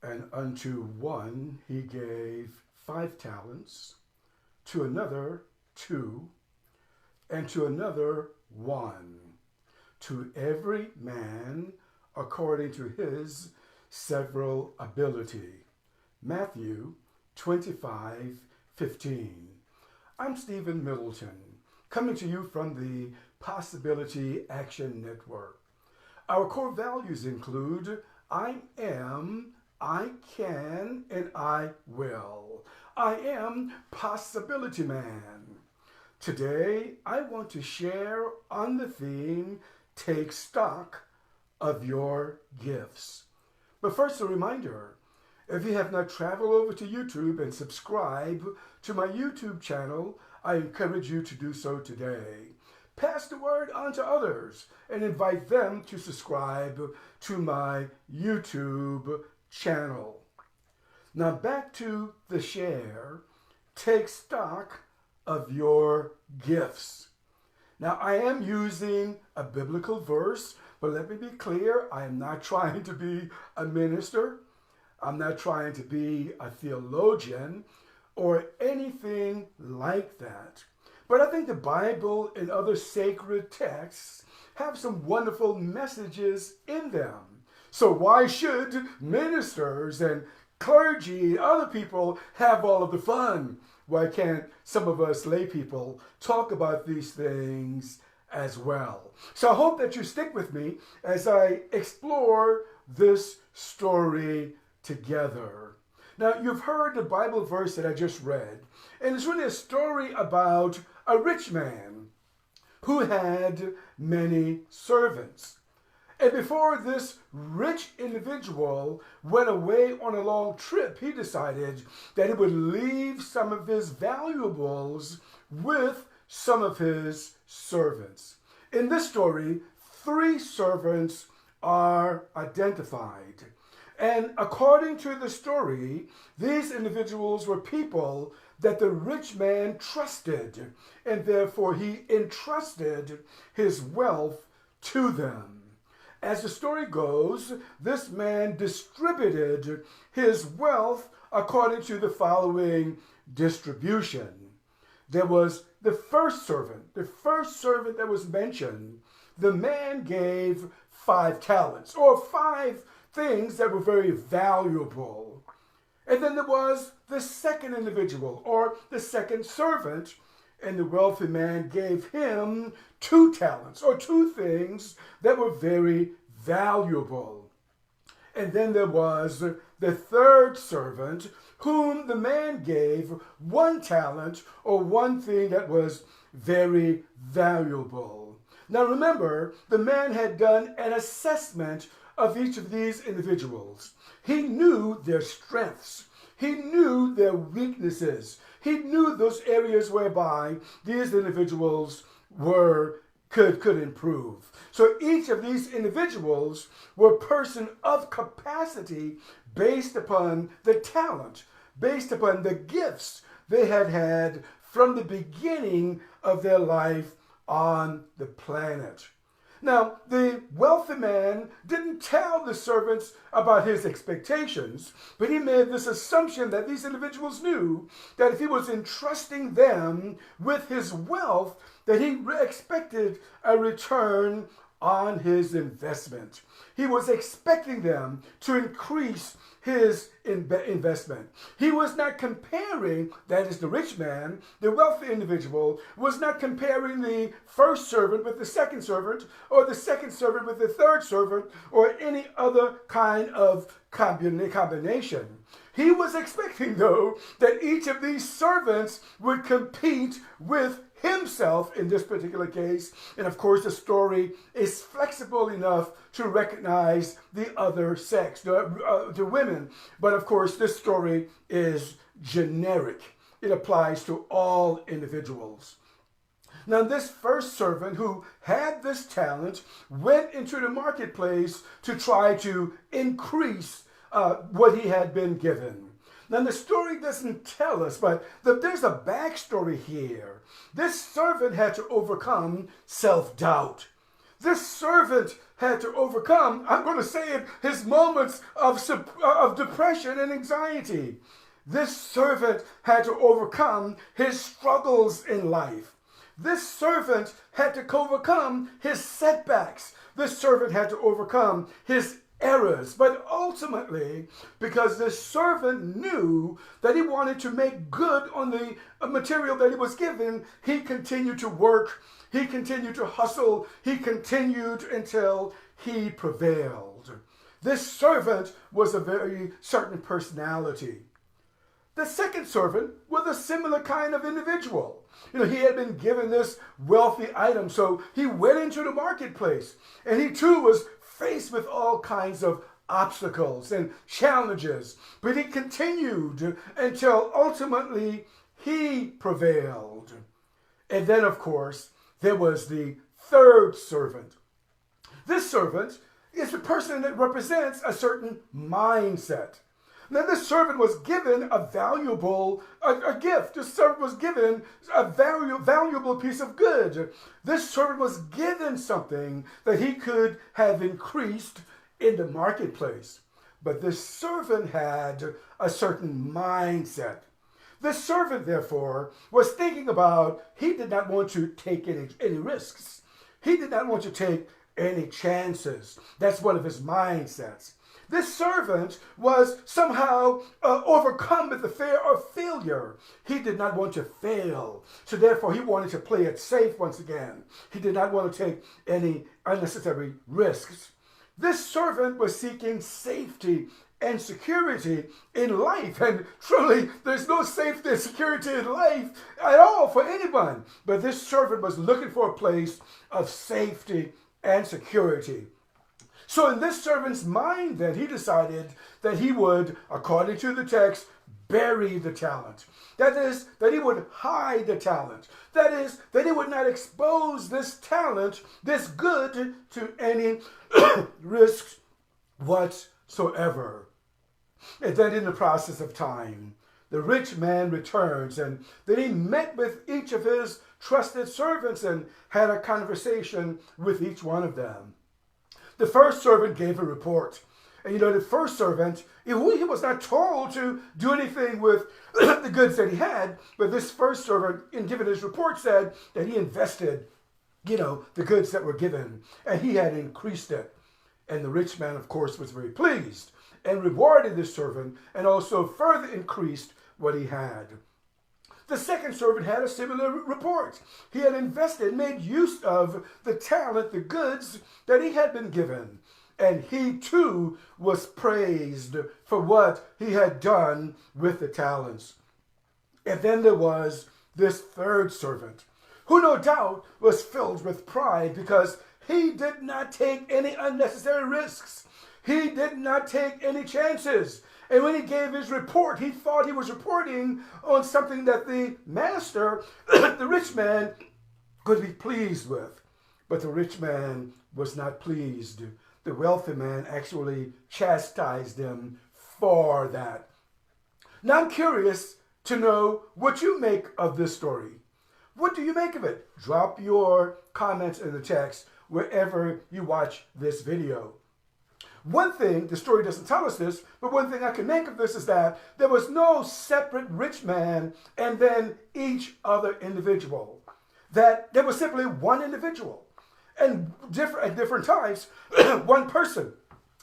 And unto one he gave 5 talents, to another 2, and to another 1, to every man according to his several ability. Matthew 25:15. I'm Stephen Middleton, coming to you from the Possibility Action Network. Our core values include I am, I can, and I will. I am Possibility Man. Today, I want to share on the theme, Take Stock of Your Gifts. But first, a reminder, if you have not traveled over to YouTube and subscribe to my YouTube channel, I encourage you to do so today. Pass the word on to others and invite them to subscribe to my YouTube channel. Now back to the share. Take stock of your gifts. Now I am using a biblical verse, but let me be clear, I am not trying to be a minister. I'm not trying to be a theologian or anything like that. But I think the Bible and other sacred texts have some wonderful messages in them. So why should ministers and clergy and other people have all of the fun? Why can't some of us lay people talk about these things as well? So I hope that you stick with me as I explore this story together. Now, you've heard the Bible verse that I just read, and it's really a story about a rich man who had many servants. And before this rich individual went away on a long trip, he decided that he would leave some of his valuables with some of his servants. In this story, 3 servants are identified. And according to the story, these individuals were people that the rich man trusted, and therefore he entrusted his wealth to them. As the story goes, this man distributed his wealth according to the following distribution. There was the first servant that was mentioned. The man gave 5 talents, or 5 things that were very valuable. And then there was the second individual, or the second servant, and the wealthy man gave him 2 talents, or 2 things that were very valuable. And then there was the third servant, whom the man gave 1 talent, or 1 thing that was very valuable. Now remember, the man had done an assessment of each of these individuals. He knew their strengths. He knew their weaknesses. He knew those areas whereby these individuals could improve. So each of these individuals were a person of capacity based upon the talent, based upon the gifts they had had from the beginning of their life on the planet. Now, the wealthy man didn't tell the servants about his expectations, but he made this assumption that these individuals knew that if he was entrusting them with his wealth, that he expected a return on his investment. He was expecting them to increase his investment. He was not comparing, that is the rich man, the wealthy individual, was not comparing the first servant with the second servant, or the second servant with the third servant, or any other kind of combination. He was expecting, though, that each of these servants would compete with himself in this particular case. And of course, the story is flexible enough to recognize the other sex, the women. But of course, this story is generic. It applies to all individuals. Now, this first servant who had this talent went into the marketplace to try to increase what he had been given. Now, the story doesn't tell us, but there's a backstory here. This servant had to overcome self-doubt. This servant had to overcome, I'm going to say it, his moments of depression and anxiety. This servant had to overcome his struggles in life. This servant had to overcome his setbacks. This servant had to overcome his errors. But ultimately, because this servant knew that he wanted to make good on the material that he was given, he continued to work. He continued to hustle. He continued until he prevailed. This servant was a very certain personality. The second servant was a similar kind of individual. He had been given this wealthy item, so he went into the marketplace, and he too was faced with all kinds of obstacles and challenges, but he continued until ultimately he prevailed. And then, of course, there was the third servant. This servant is the person that represents a certain mindset. Now, this servant was given a valuable gift. This servant was given a valuable piece of good. This servant was given something that he could have increased in the marketplace. But this servant had a certain mindset. This servant, therefore, was thinking about, he did not want to take any risks. He did not want to take any chances. That's one of his mindsets. This servant was somehow overcome with the fear of failure. He did not want to fail. So therefore, he wanted to play it safe once again. He did not want to take any unnecessary risks. This servant was seeking safety and security in life. And truly, there's no safety and security in life at all for anyone. But this servant was looking for a place of safety and security. So in this servant's mind, then, he decided that he would, according to the text, bury the talent. That is, that he would hide the talent. That is, that he would not expose this talent, this good, to any risks whatsoever. And then in the process of time, the rich man returns, and then he met with each of his trusted servants and had a conversation with each one of them. The first servant gave a report. And the first servant, he was not told to do anything with the goods that he had, but this first servant, in giving his report, said that he invested, the goods that were given, and he had increased it. And the rich man, of course, was very pleased and rewarded this servant and also further increased what he had. The second servant had a similar report. He had invested, made use of the talent, the goods that he had been given. And he too was praised for what he had done with the talents. And then there was this third servant, who no doubt was filled with pride because he did not take any unnecessary risks. He did not take any chances. And when he gave his report, he thought he was reporting on something that the master, the rich man, could be pleased with. But the rich man was not pleased. The wealthy man actually chastised him for that. Now I'm curious to know what you make of this story. What do you make of it? Drop your comments in the text wherever you watch this video. One thing, the story doesn't tell us this, but one thing I can make of this is that there was no separate rich man and then each other individual. That there was simply one individual. And at different times, one person.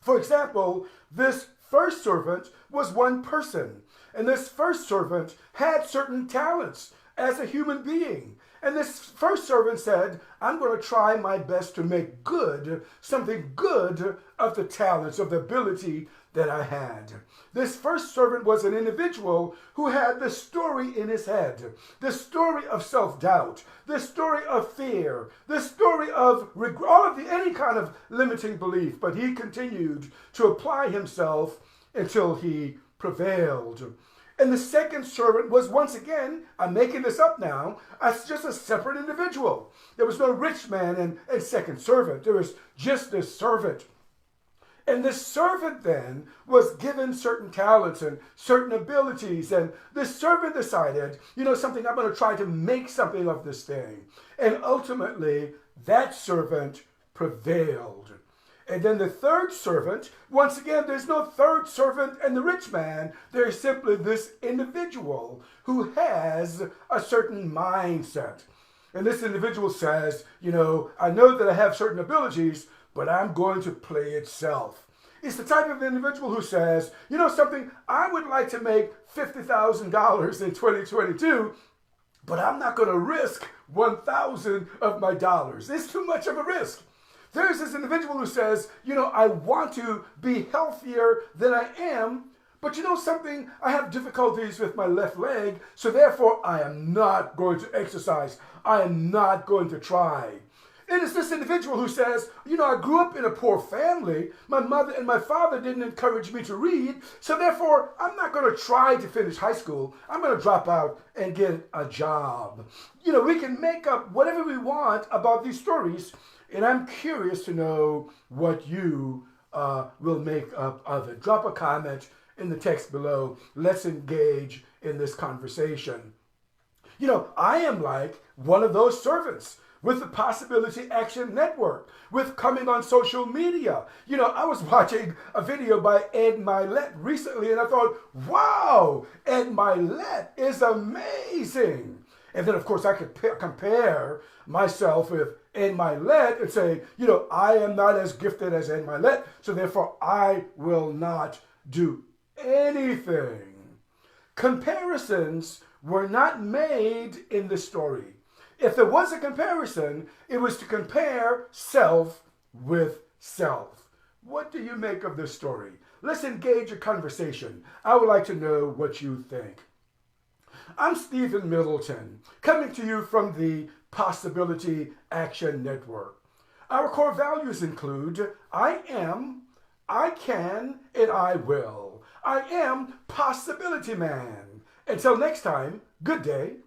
For example, this first servant was one person. And this first servant had certain talents as a human being. And this first servant said, I'm going to try my best to make good, something good of the talents, of the ability that I had. This first servant was an individual who had this story in his head, this story of self-doubt, this story of fear, this story of all of any kind of limiting belief. But he continued to apply himself until he prevailed. And the second servant was once again, I'm making this up now, as just a separate individual. There was no rich man and second servant. There was just this servant. And this servant then was given certain talents and certain abilities. And this servant decided, something, I'm going to try to make something of this thing. And ultimately, that servant prevailed. And then the third servant, once again, there's no third servant and the rich man. There's simply this individual who has a certain mindset. And this individual says, I know that I have certain abilities, but I'm going to play it safe. It's the type of individual who says, something, I would like to make $50,000 in 2022, but I'm not going to risk 1,000 of my dollars. It's too much of a risk. There's this individual who says, I want to be healthier than I am, but something, I have difficulties with my left leg, so therefore I am not going to exercise. I am not going to try. It is this individual who says, I grew up in a poor family. My mother and my father didn't encourage me to read, so therefore I'm not going to try to finish high school. I'm going to drop out and get a job. We can make up whatever we want about these stories, and I'm curious to know what you will make up of it. Drop a comment in the text below. Let's engage in this conversation. I am like one of those servants with the Possibility Action Network, with coming on social media. I was watching a video by Ed Milet recently, and I thought, wow, Ed Milet is amazing. And then, of course, I could compare myself with Ed Milet and say, I am not as gifted as Ed Milet, so therefore I will not do anything. Comparisons were not made in the story. If there was a comparison, it was to compare self with self. What do you make of this story? Let's engage a conversation. I would like to know what you think. I'm Stephen Middleton, coming to you from the Possibility Action Network. Our core values include I am, I can, and I will. I am Possibility Man. Until next time, good day.